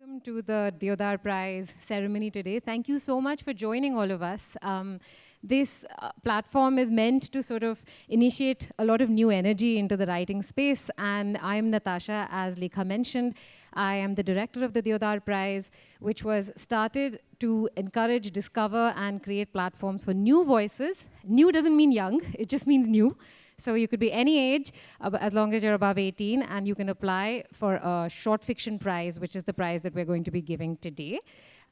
welcome to the Deodar Prize ceremony today. Thank you so much for joining all of us. This platform is meant to sort of initiate a lot of new energy into the writing space, and I'm Natasha, as Lekha mentioned. I am the director of the Deodar Prize, which was started to encourage, discover, and create platforms for new voices. New doesn't mean young, it just means new. So you could be any age, as long as you're above 18, and you can apply for a short fiction prize, which is the prize that we're going to be giving today.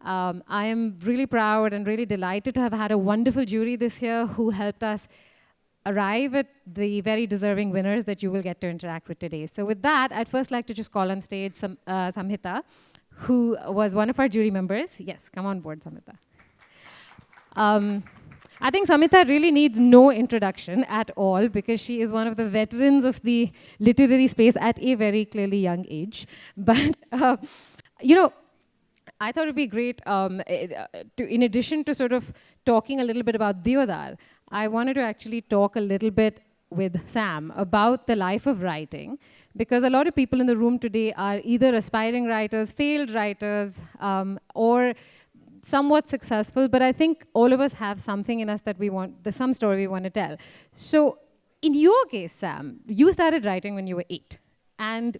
I am really proud and really delighted to have had a wonderful jury this year who helped us arrive at the very deserving winners that you will get to interact with today. So with that, I'd first like to just call on stage Samhita, who was one of our jury members. Yes, come on board, Samhita. I think Samhita really needs no introduction at all because she is one of the veterans of the literary space at a very clearly young age. But, you know, I thought it'd be great, in addition to sort of talking a little bit about Deodar, I wanted to actually talk a little bit with Sam about the life of writing, because a lot of people in the room today are either aspiring writers, failed writers, or somewhat successful, but I think all of us have something in us that we want, there's some story we want to tell. So in your case, Sam, you started writing when you were 8, and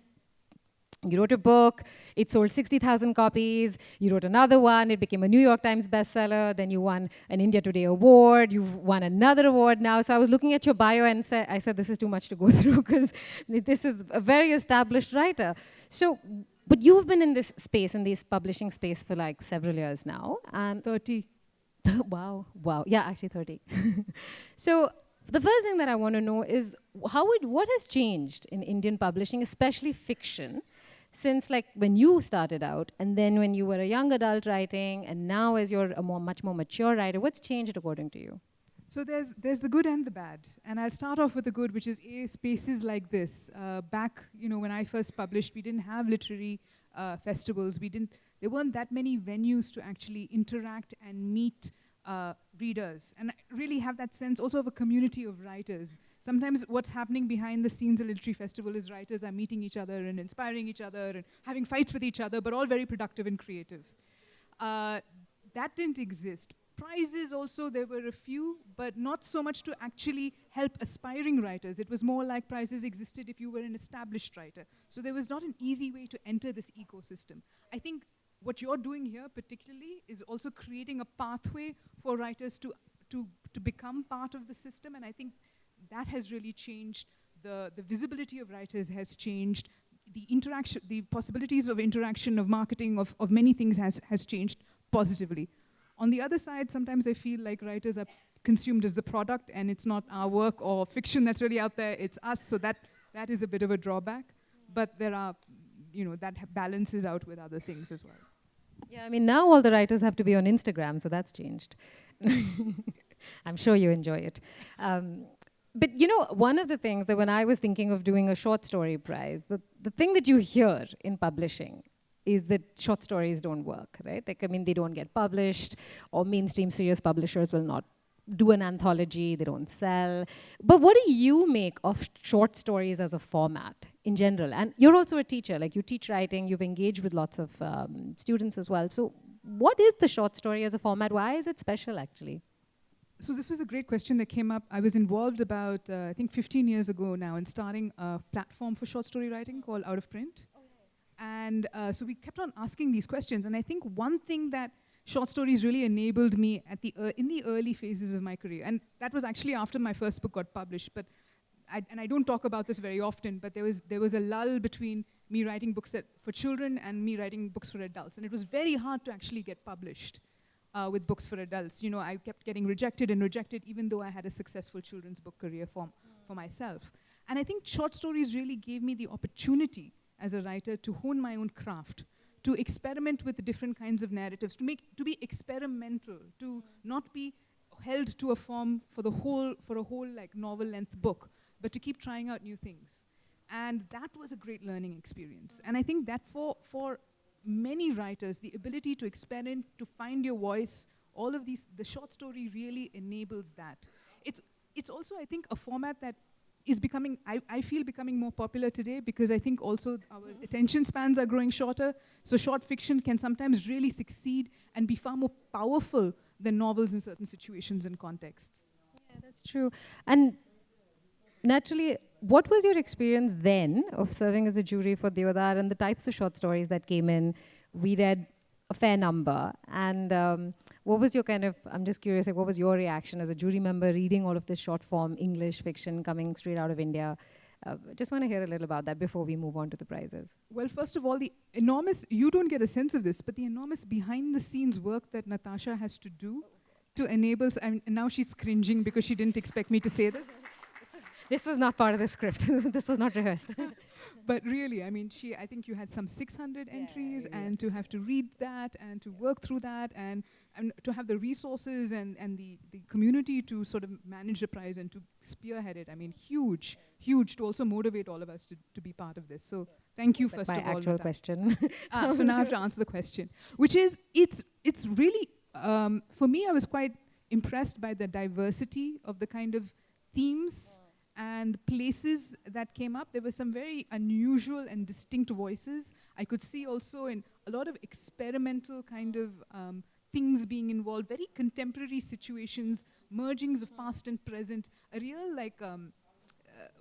you wrote a book, it sold 60,000 copies, you wrote another one, it became a New York Times bestseller, then you won an India Today award, you've won another award now. So I was looking at your bio and I said, this is too much to go through because this is a very established writer. So, but you've been in this space, in this publishing space for like several years now. And 30. Wow. Yeah, actually 30. So the first thing that I want to know is what has changed in Indian publishing, especially fiction, since like when you started out and then when you were a young adult writing and now as you're a much more mature writer, what's changed according to you? So there's the good and the bad. And I'll start off with the good, which is spaces like this. Back, when I first published, we didn't have literary festivals. There weren't that many venues to actually interact and meet readers. And I really have that sense also of a community of writers. Sometimes what's happening behind the scenes at a literary festival is writers are meeting each other and inspiring each other and having fights with each other, but all very productive and creative. That didn't exist. Prizes also, there were a few, but not so much to actually help aspiring writers. It was more like prizes existed if you were an established writer. So there was not an easy way to enter this ecosystem. I think what you're doing here particularly is also creating a pathway for writers to become part of the system, and I think that has really changed. The visibility of writers has changed. The interaction, the possibilities of interaction, of marketing, of many things has changed positively. On the other side, sometimes I feel like writers are consumed as the product and it's not our work or fiction that's really out there, it's us, so that is a bit of a drawback. But there are, that balances out with other things as well. Yeah, I mean, now all the writers have to be on Instagram, so that's changed. I'm sure you enjoy it. But one of the things that when I was thinking of doing a short story prize, the thing that you hear in publishing is that short stories don't work, right? Like, I mean, they don't get published, or mainstream serious publishers will not do an anthology, they don't sell. But what do you make of short stories as a format in general? And you're also a teacher, like you teach writing, you've engaged with lots of students as well. So what is the short story as a format? Why is it special, actually? So this was a great question that came up. I was involved about, I think 15 years ago now in starting a platform for short story writing called Out of Print. And so we kept on asking these questions. And I think one thing that short stories really enabled me in the early phases of my career, and that was actually after my first book got published, but I don't talk about this very often, but there was a lull between me writing books for children and me writing books for adults. And it was very hard to actually get published with books for adults. I kept getting rejected, even though I had a successful children's book career for myself. And I think short stories really gave me the opportunity as a writer to hone my own craft, to experiment with different kinds of narratives, to be experimental, to not be held to a form for a whole like novel-length book, but to keep trying out new things. And that was a great learning experience. And I think that for many writers, the ability to experiment, to find your voice, all of these, the short story really enables that. It's also, I think, a format that is becoming, I feel, becoming more popular today, because I think also our attention spans are growing shorter. So short fiction can sometimes really succeed and be far more powerful than novels in certain situations and contexts. Yeah, that's true. And naturally, what was your experience then of serving as a jury for Deodar and the types of short stories that came in? We read a fair number. And what was your kind of, I'm just curious, like, what was your reaction as a jury member reading all of this short form English fiction coming straight out of India? Just want to hear a little about that before we move on to the prizes. Well, first of all, the enormous, you don't get a sense of this, but the enormous behind the scenes work that Natasha has to do to enable, and now she's cringing because she didn't expect me to say this. This was not part of the script. This was not rehearsed. But really, I mean, I think you had some 600 entries, and to have to read that and to work through that, and to have the resources and the community to sort of manage the prize and to spearhead it. I mean, huge to also motivate all of us to be part of this. So thank you, first of all. My actual question. So now I have to answer the question, which is, it's really, for me, I was quite impressed by the diversity of the kind of themes and places that came up. There were some very unusual and distinct voices. I could see also in a lot of experimental kind of things being involved, very contemporary situations, mergings of past and present, a real like,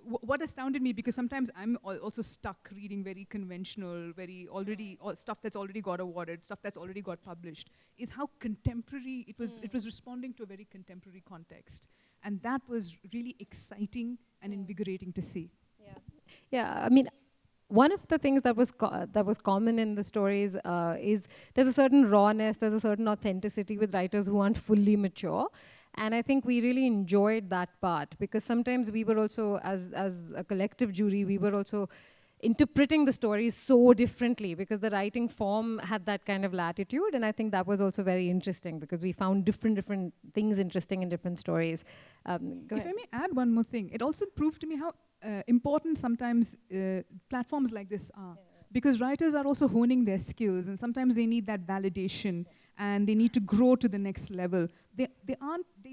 what astounded me, because sometimes I'm also stuck reading very conventional, very already, stuff that's already got awarded, stuff that's already got published, is how contemporary it was. It was responding to a very contemporary context. And that was really exciting and invigorating to see. Yeah, I mean, one of the things that was common in the stories is there's a certain rawness, there's a certain authenticity with writers who aren't fully mature. And I think we really enjoyed that part, because sometimes we were also, as a collective jury, we were also interpreting the stories so differently, because the writing form had that kind of latitude. And I think that was also very interesting, because we found different things interesting in different stories. Go if ahead. I may add one more thing, it also proved to me how important sometimes platforms like this are. Because writers are also honing their skills, and sometimes they need that validation, and they need to grow to the next level. They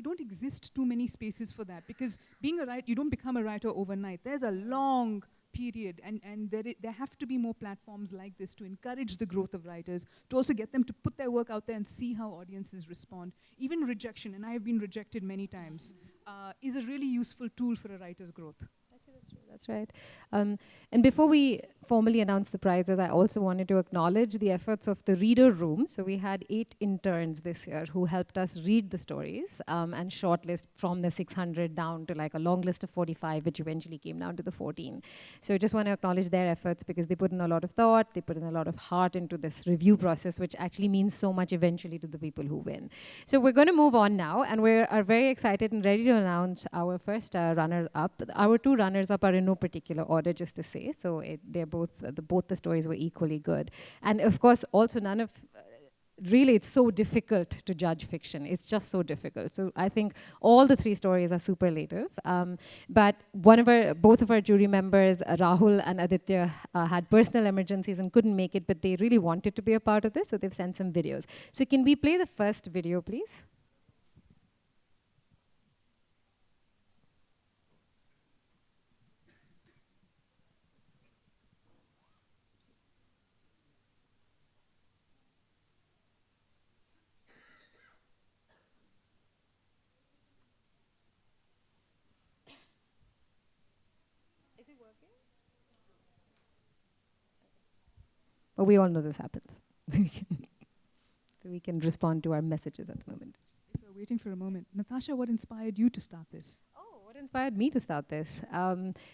don't exist too many spaces for that, because being a writer, you don't become a writer overnight. There's a long period, and there have to be more platforms like this to encourage the growth of writers, to also get them to put their work out there and see how audiences respond. Even rejection, and I have been rejected many times, is a really useful tool for a writer's growth. That's right. And before we formally announce the prizes, I also wanted to acknowledge the efforts of the reader room. So we had 8 interns this year who helped us read the stories and shortlist from the 600 down to like a long list of 45, which eventually came down to the 14. So I just want to acknowledge their efforts, because they put in a lot of thought, they put in a lot of heart into this review process, which actually means so much eventually to the people who win. So we're going to move on now, and we are very excited and ready to announce our first runner-up. Our 2 runners-up are in no particular order, just to say. So they're both the stories were equally good. And of course, also none of really, it's so difficult to judge fiction. It's just so difficult. So I think all the 3 stories are superlative. But both of our jury members, Rahul and Aditya, had personal emergencies and couldn't make it, but they really wanted to be a part of this, so they've sent some videos. So can we play the first video, please? But we all know this happens. So we can respond to our messages at the moment. If you're waiting for a moment, Natasha, what inspired you to start this? Oh, what inspired me to start this?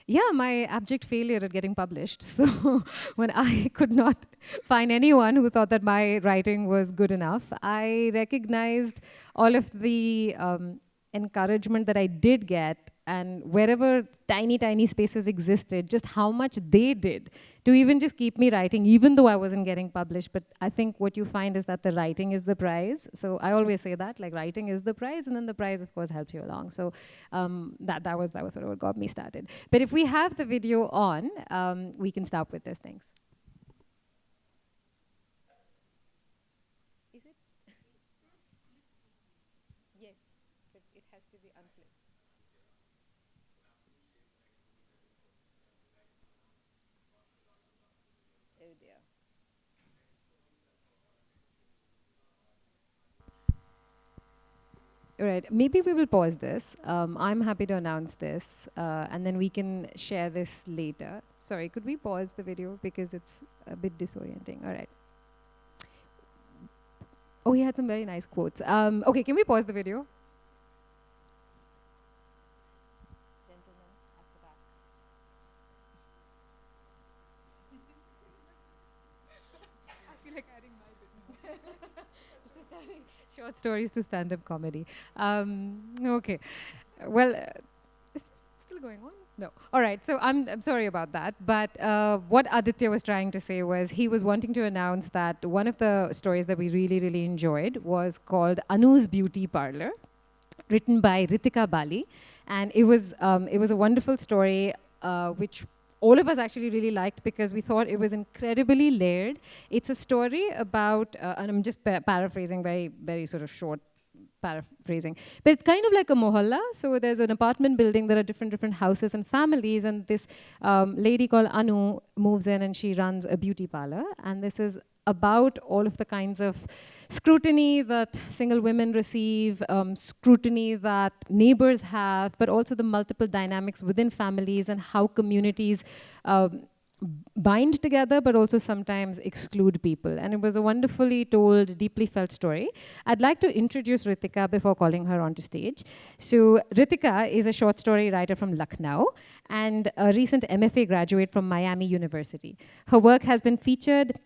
Yeah, my abject failure at getting published. So when I could not find anyone who thought that my writing was good enough, I recognized all of the encouragement that I did get, and wherever tiny spaces existed, just how much they did to even just keep me writing, even though I wasn't getting published. But I think what you find is that the writing is the prize. So I always say that, like, writing is the prize, and then the prize, of course, helps you along. So that was sort of what got me started. But if we have the video on, we can start with this. Thanks. Is it? Yes, but it has to be unflipped. All right, maybe we will pause this. I'm happy to announce this, and then we can share this later. Sorry, could we pause the video because it's a bit disorienting? All right. Oh, he had some very nice quotes. Okay, can we pause the video? Gentlemen at the back. I feel like adding my bit now. Short stories to stand-up comedy. Okay. Well, is this still going on? No. All right. So I'm sorry about that. But what Aditya was trying to say was he was wanting to announce that one of the stories that we really, really enjoyed was called Anu's Beauty Parlor, written by Ritika Bali, and it was a wonderful story which all of us actually really liked because we thought it was incredibly layered. It's a story about, and I'm just paraphrasing, very very sort of short paraphrasing, but it's kind of like a mohalla. So there's an apartment building, there are different houses and families, and this lady called Anu moves in and she runs a beauty parlor, and this is about all of the kinds of scrutiny that single women receive, scrutiny that neighbors have, but also the multiple dynamics within families and how communities bind together but also sometimes exclude people. And it was a wonderfully told, deeply felt story. I'd like to introduce Ritika before calling her onto stage. So Ritika is a short story writer from Lucknow and a recent MFA graduate from Miami University. Her work has been featured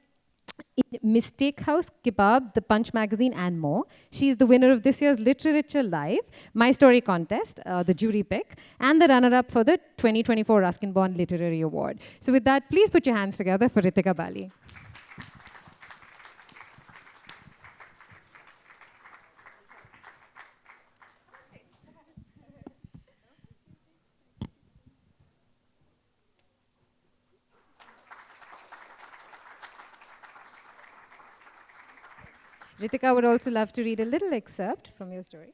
in Mistake House, Kebab, The Punch magazine, and more. She is the winner of this year's Literature Live, My Story contest, the jury pick, and the runner-up for the 2024 Ruskin Bond Literary Award. So with that, please put your hands together for Ritika Bali. Ritika would also love to read a little excerpt from your story.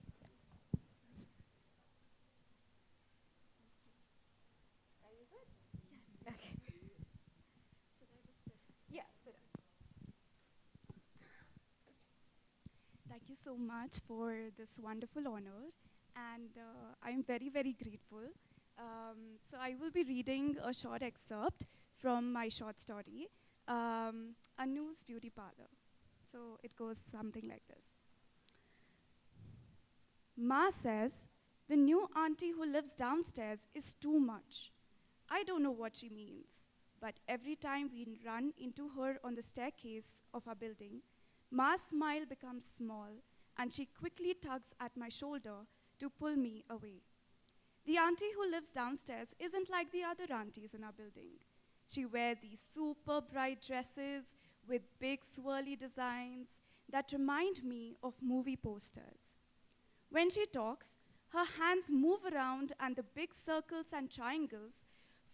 Thank you so much for this wonderful honor, and I'm very, very grateful. So I will be reading a short excerpt from my short story, Anu's Beauty Parlor. So it goes something like this. Ma says, the new auntie who lives downstairs is too much. I don't know what she means, but every time we run into her on the staircase of our building, Ma's smile becomes small, and she quickly tugs at my shoulder to pull me away. The auntie who lives downstairs isn't like the other aunties in our building. She wears these super bright dresses with big swirly designs that remind me of movie posters. When she talks, her hands move around and the big circles and triangles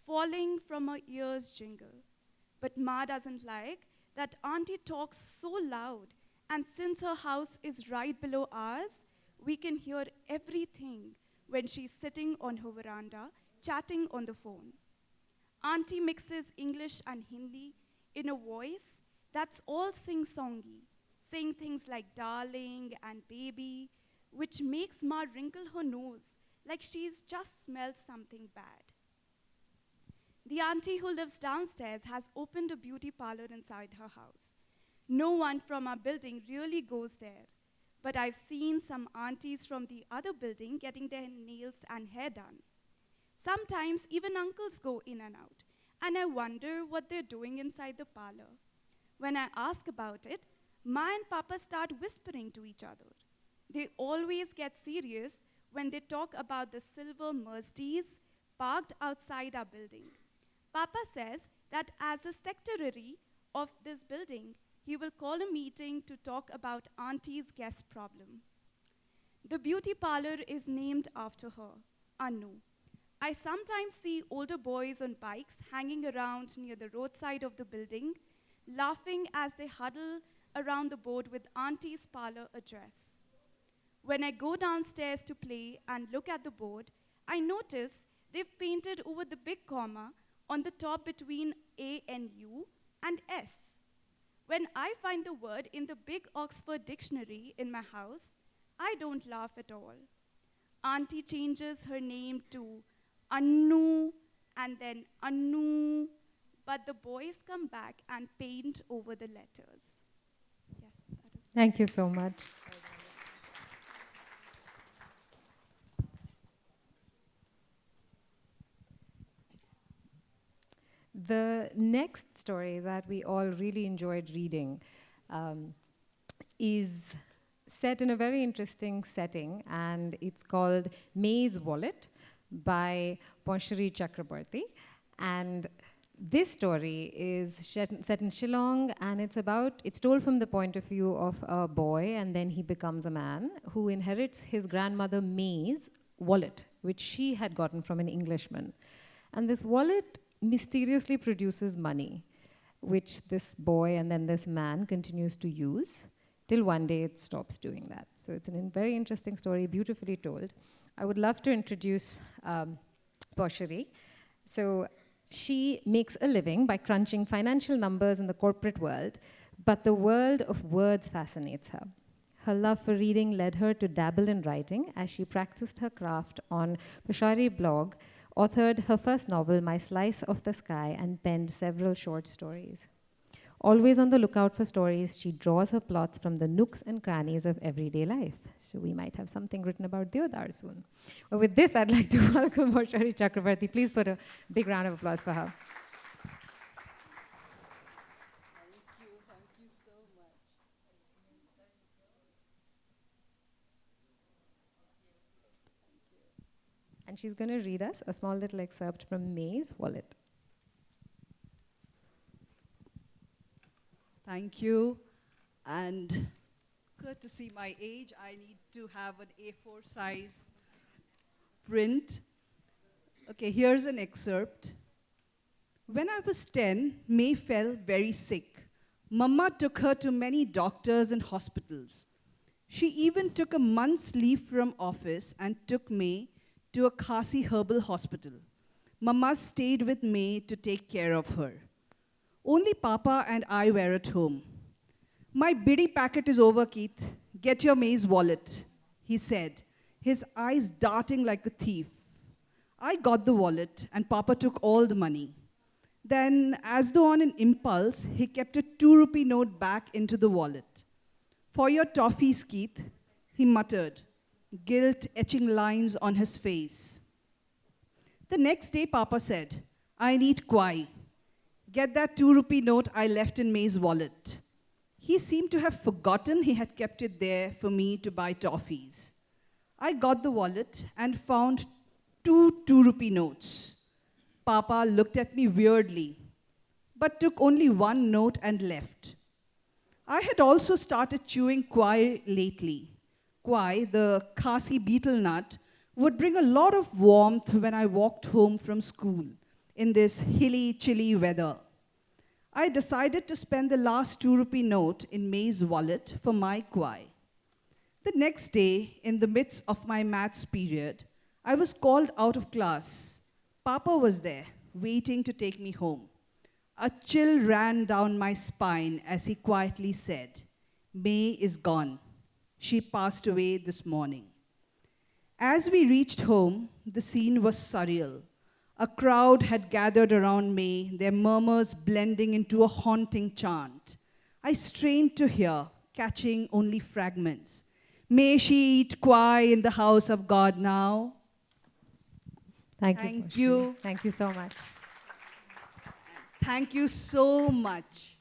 falling from her ears jingle. But Ma doesn't like that auntie talks so loud, and since her house is right below ours, we can hear everything when she's sitting on her veranda chatting on the phone. Auntie mixes English and Hindi in a voice that's all sing-songy, saying things like darling and baby, which makes Ma wrinkle her nose like she's just smelled something bad. The auntie who lives downstairs has opened a beauty parlor inside her house. No one from our building really goes there, but I've seen some aunties from the other building getting their nails and hair done. Sometimes even uncles go in and out, and I wonder what they're doing inside the parlor. When I ask about it, Ma and Papa start whispering to each other. They always get serious when they talk about the silver Mercedes parked outside our building. Papa says that as a secretary of this building, he will call a meeting to talk about Auntie's guest problem. The beauty parlor is named after her, Anu. I sometimes see older boys on bikes hanging around near the roadside of the building, laughing as they huddle around the board with Auntie's parlor address. When I go downstairs to play and look at the board, I notice they've painted over the big comma on the top between A and U and S. When I find the word in the big Oxford dictionary in my house, I don't laugh at all. Auntie changes her name to Annu and then Annu, but the boys come back and paint over the letters. Yes, that is. Thank you so much. The next story that we all really enjoyed reading um, is set in a very interesting setting, and it's called May's Wallet by Ponshri Chakrabarti. And this story is set in Shillong, and it's told from the point of view of a boy, and then he becomes a man who inherits his grandmother May's wallet, which she had gotten from an Englishman. And this wallet mysteriously produces money, which this boy and then this man continues to use till one day it stops doing that. So it's a very interesting story, beautifully told. I would love to introduce Poshari. So she makes a living by crunching financial numbers in the corporate world, but the world of words fascinates her. Her love for reading led her to dabble in writing as she practiced her craft on Poshari blog, authored her first novel, My Slice of the Sky, and penned several short stories. Always on the lookout for stories, she draws her plots from the nooks and crannies of everyday life. So we might have something written about Deodar soon. Well, with this, I'd like to welcome Poshari Chakrabarti. Please put a big round of applause for her. Thank you so much. And she's going to read us a small little excerpt from May's Wallet. Thank you. And courtesy my age, I need to have an A4 size print. Okay, here's an excerpt. When I was 10, May fell very sick. Mama took her to many doctors and hospitals. She even took a month's leave from office and took May to a Khasi herbal hospital. Mama stayed with May to take care of her. Only Papa and I were at home. My bidi packet is over, Keith. Get your May's wallet, he said, his eyes darting like a thief. I got the wallet and Papa took all the money. Then, as though on an impulse, he kept a 2 rupee note back into the wallet. For your toffees, Keith, he muttered, guilt etching lines on his face. The next day, Papa said, I need kwai. Get that 2 rupee note I left in May's wallet. He seemed to have forgotten he had kept it there for me to buy toffees. I got the wallet and found 2 2 rupee notes. Papa looked at me weirdly, but took only one note and left. I had also started chewing kwai lately. Kwai, the Khasi beetle nut, would bring a lot of warmth when I walked home from school in this hilly, chilly weather. I decided to spend the last 2 rupee note in May's wallet for my kwai. The next day, in the midst of my maths period, I was called out of class. Papa was there, waiting to take me home. A chill ran down my spine as he quietly said, May is gone. She passed away this morning. As we reached home, the scene was surreal. A crowd had gathered around May, their murmurs blending into a haunting chant. I strained to hear, catching only fragments. May she eat kwai in the house of God now. Thank Thank you. you. Poshari. Thank you so much. Thank you so much.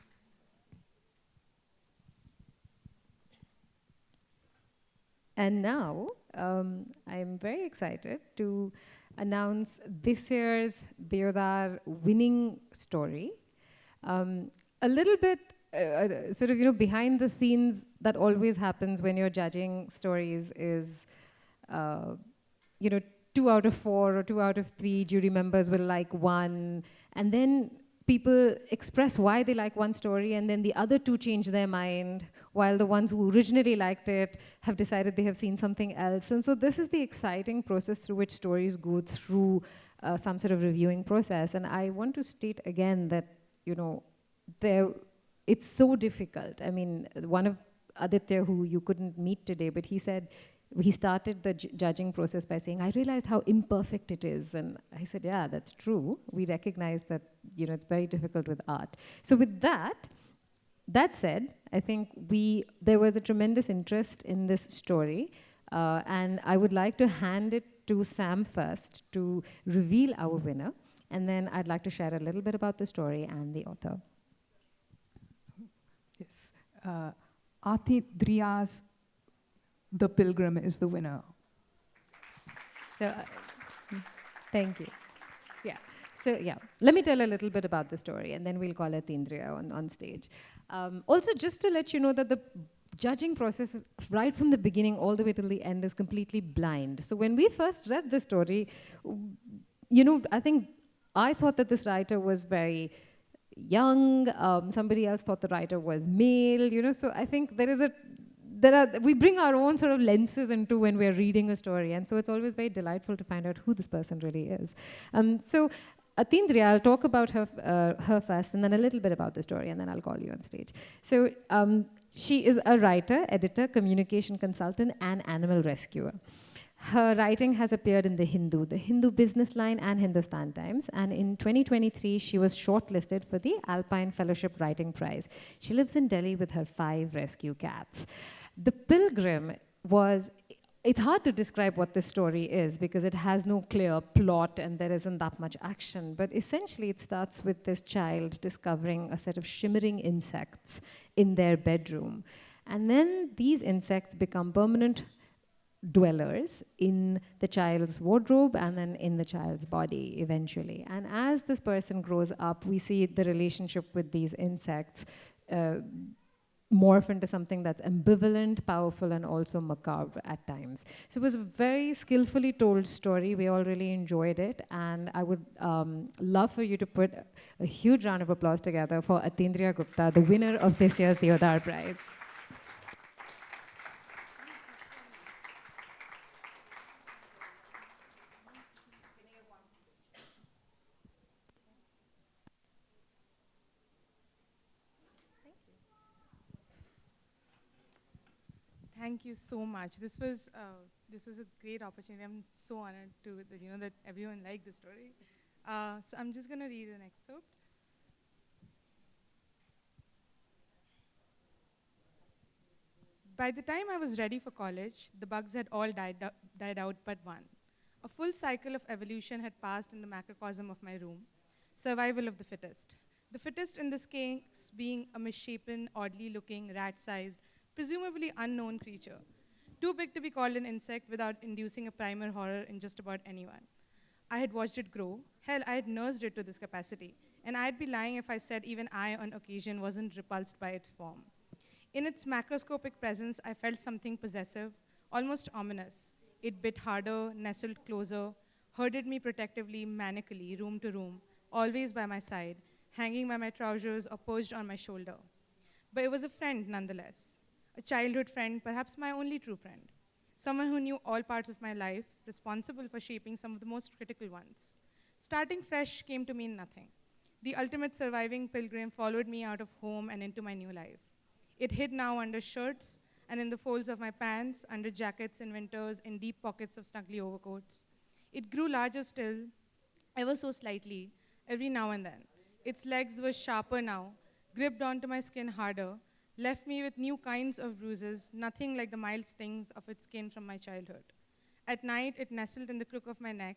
And now, I'm very excited to announce this year's Deodar winning story. A little bit sort of, behind the scenes that always happens when you're judging stories is, 2 out of 4 or 2 out of 3 jury members will like one, and then people express why they like one story, and then the other 2 change their mind, while the ones who originally liked it have decided they have seen something else. And so this is the exciting process through which stories go through some sort of reviewing process. And I want to state again that, it's so difficult. I mean, Aditya, who you couldn't meet today, but he said, he started the judging process by saying, I realized how imperfect it is. And I said, yeah, that's true. We recognize that, it's very difficult with art. So with that said, I think there was a tremendous interest in this story. And I would like to hand it to Sam first to reveal our winner. And then I'd like to share a little bit about the story and the author. Yes. Aditya's The Pilgrim is the winner. So, thank you. Yeah. So, yeah, let me tell a little bit about the story, and then we'll call Atindriya on stage. Also, just to let you know that the judging process, right from the beginning all the way till the end, is completely blind. So when we first read the story, I thought that this writer was very young. Somebody else thought the writer was male. So I think we bring our own sort of lenses into when we're reading a story, and so it's always very delightful to find out who this person really is. So Atindriya, I'll talk about her first, and then a little bit about the story, and then I'll call you on stage. So she is a writer, editor, communication consultant, and animal rescuer. Her writing has appeared in The Hindu Business Line, and Hindustan Times. And in 2023, she was shortlisted for the Alpine Fellowship Writing Prize. She lives in Delhi with her 5 rescue cats. The Pilgrim it's hard to describe what this story is because it has no clear plot and there isn't that much action. But essentially, it starts with this child discovering a set of shimmering insects in their bedroom. And then these insects become permanent dwellers in the child's wardrobe and then in the child's body eventually. And as this person grows up, we see the relationship with these insects morph into something that's ambivalent, powerful, and also macabre at times. So it was a very skillfully told story. We all really enjoyed it. And I would love for you to put a huge round of applause together for Atindriya Gupta, the winner of this year's Deodar Prize. Thank you so much. This was a great opportunity. I'm so honored that everyone liked the story. So I'm just going to read an excerpt. By the time I was ready for college, the bugs had all died out but one. A full cycle of evolution had passed in the macrocosm of my room. Survival of the fittest. The fittest in this case being a misshapen, oddly looking, rat-sized, presumably unknown creature, too big to be called an insect without inducing a primal horror in just about anyone. I had watched it grow. Hell, I had nursed it to this capacity, and I'd be lying if I said even I, on occasion, wasn't repulsed by its form. In its macroscopic presence, I felt something possessive, almost ominous. It bit harder, nestled closer, herded me protectively, manically, room to room, always by my side, hanging by my trousers or perched on my shoulder. But it was a friend nonetheless. A childhood friend, perhaps my only true friend. Someone who knew all parts of my life, responsible for shaping some of the most critical ones. Starting fresh came to mean nothing. The ultimate surviving pilgrim followed me out of home and into my new life. It hid now under shirts and in the folds of my pants, under jackets in winters, in deep pockets of snuggly overcoats. It grew larger still, ever so slightly, every now and then. Its legs were sharper now, gripped onto my skin harder, left me with new kinds of bruises, nothing like the mild stings of its skin from my childhood. At night, it nestled in the crook of my neck.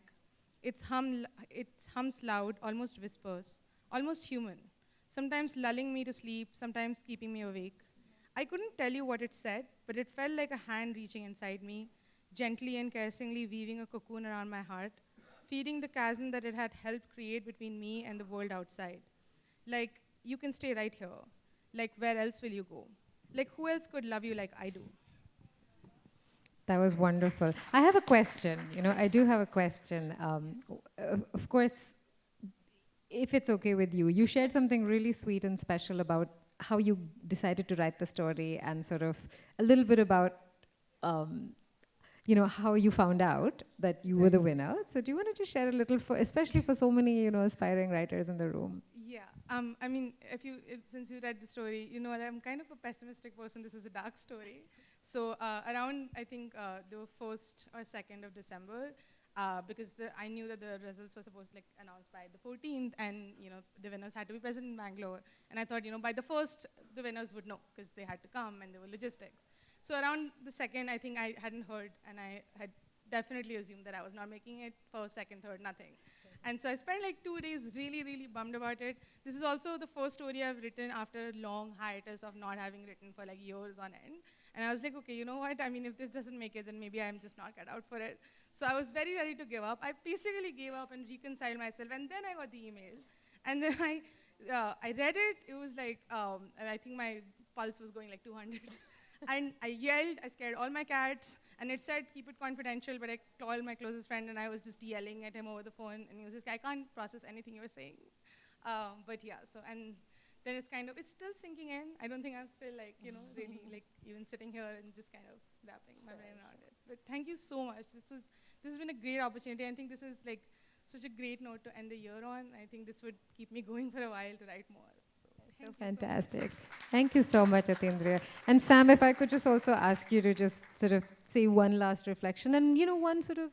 Its hums loud, almost whispers, almost human, sometimes lulling me to sleep, sometimes keeping me awake. I couldn't tell you what it said, but it felt like a hand reaching inside me, gently and caressingly weaving a cocoon around my heart, feeding the chasm that it had helped create between me and the world outside. Like, you can stay right here. Like, where else will you go? Like, who else could love you like I do? That was wonderful. I have a question. I do have a question. Of course, if it's okay with you, you shared something really sweet and special about how you decided to write the story and sort of a little bit about, how you found out that you were the winner. So do you want to just share a little, especially for so many, aspiring writers in the room? Yeah. I mean, since you read the story, you know that I'm kind of a pessimistic person. This is a dark story. So around, I think, the 1st or 2nd of December, because I knew that the results were supposed to announced by the 14th, and the winners had to be present in Bangalore. And I thought, by the 1st, the winners would know because they had to come and there were logistics. So around the 2nd, I think I hadn't heard, and I had definitely assumed that I was not making it. 1st, 2nd, 3rd, nothing. And so I spent 2 days really, really bummed about it. This is also the first story I've written after a long hiatus of not having written for years on end. And I was like, okay, you know what? I mean, if this doesn't make it, then maybe I'm just not cut out for it. So I was very ready to give up. I basically gave up and reconciled myself. And then I got the email. And then I read it. It was I think my pulse was going 200. And I yelled. I scared all my cats. And it said, keep it confidential, but I called my closest friend and I was just yelling at him over the phone. And he was just, I can't process anything you were saying. But yeah, and then it's still sinking in. I don't think I'm still really even sitting here and just kind of wrapping my brain around it. But thank you so much. This has been a great opportunity. I think this is such a great note to end the year on. I think this would keep me going for a while to write more. So fantastic. Thank you so much, Atindriya. And Sam, if I could just also ask you to just sort of say one last reflection and, one sort of,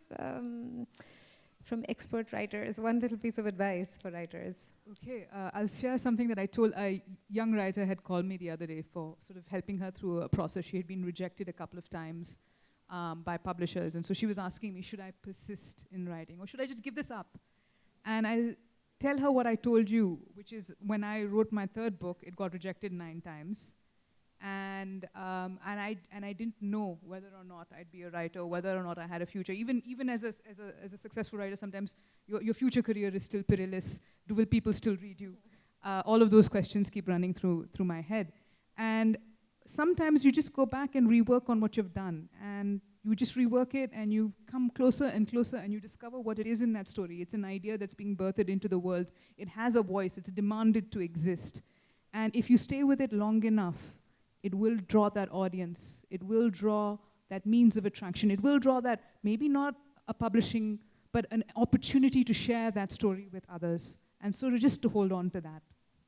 from expert writers, one little piece of advice for writers. Okay, I'll share something that I told a young writer had called me the other day for sort of helping her through a process. She had been rejected a couple of times by publishers. And so she was asking me, should I persist in writing or should I just give this up? And I'll tell her what I told you, which is when I wrote my 3rd book, it got rejected 9 times. And I didn't know whether or not I'd be a writer, whether or not I had a future. Even as a successful writer, sometimes your future career is still perilous. Will people still read you? All of those questions keep running through my head. And sometimes you just go back and rework on what you've done. And you just rework it and you come closer and closer and you discover what it is in that story. It's an idea that's being birthed into the world. It has a voice. It's demanded to exist. And if you stay with it long enough, it will draw that audience. It will draw that means of attraction. It will draw that, maybe not a publishing, but an opportunity to share that story with others. And so just to hold on to that.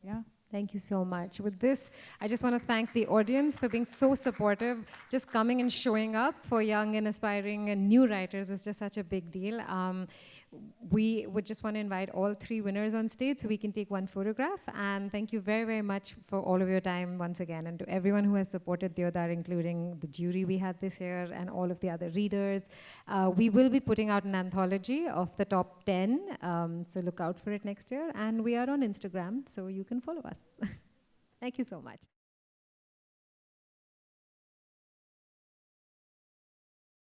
Yeah. Thank you so much. With this, I just want to thank the audience for being so supportive. Just coming and showing up for young and aspiring and new writers is just such a big deal. We would just want to invite all 3 winners on stage so we can take one photograph. And thank you very, very much for all of your time once again. And to everyone who has supported Deodar, including the jury we had this year and all of the other readers. We will be putting out an anthology of the top 10. So look out for it next year. And we are on Instagram, so you can follow us. Thank you so much.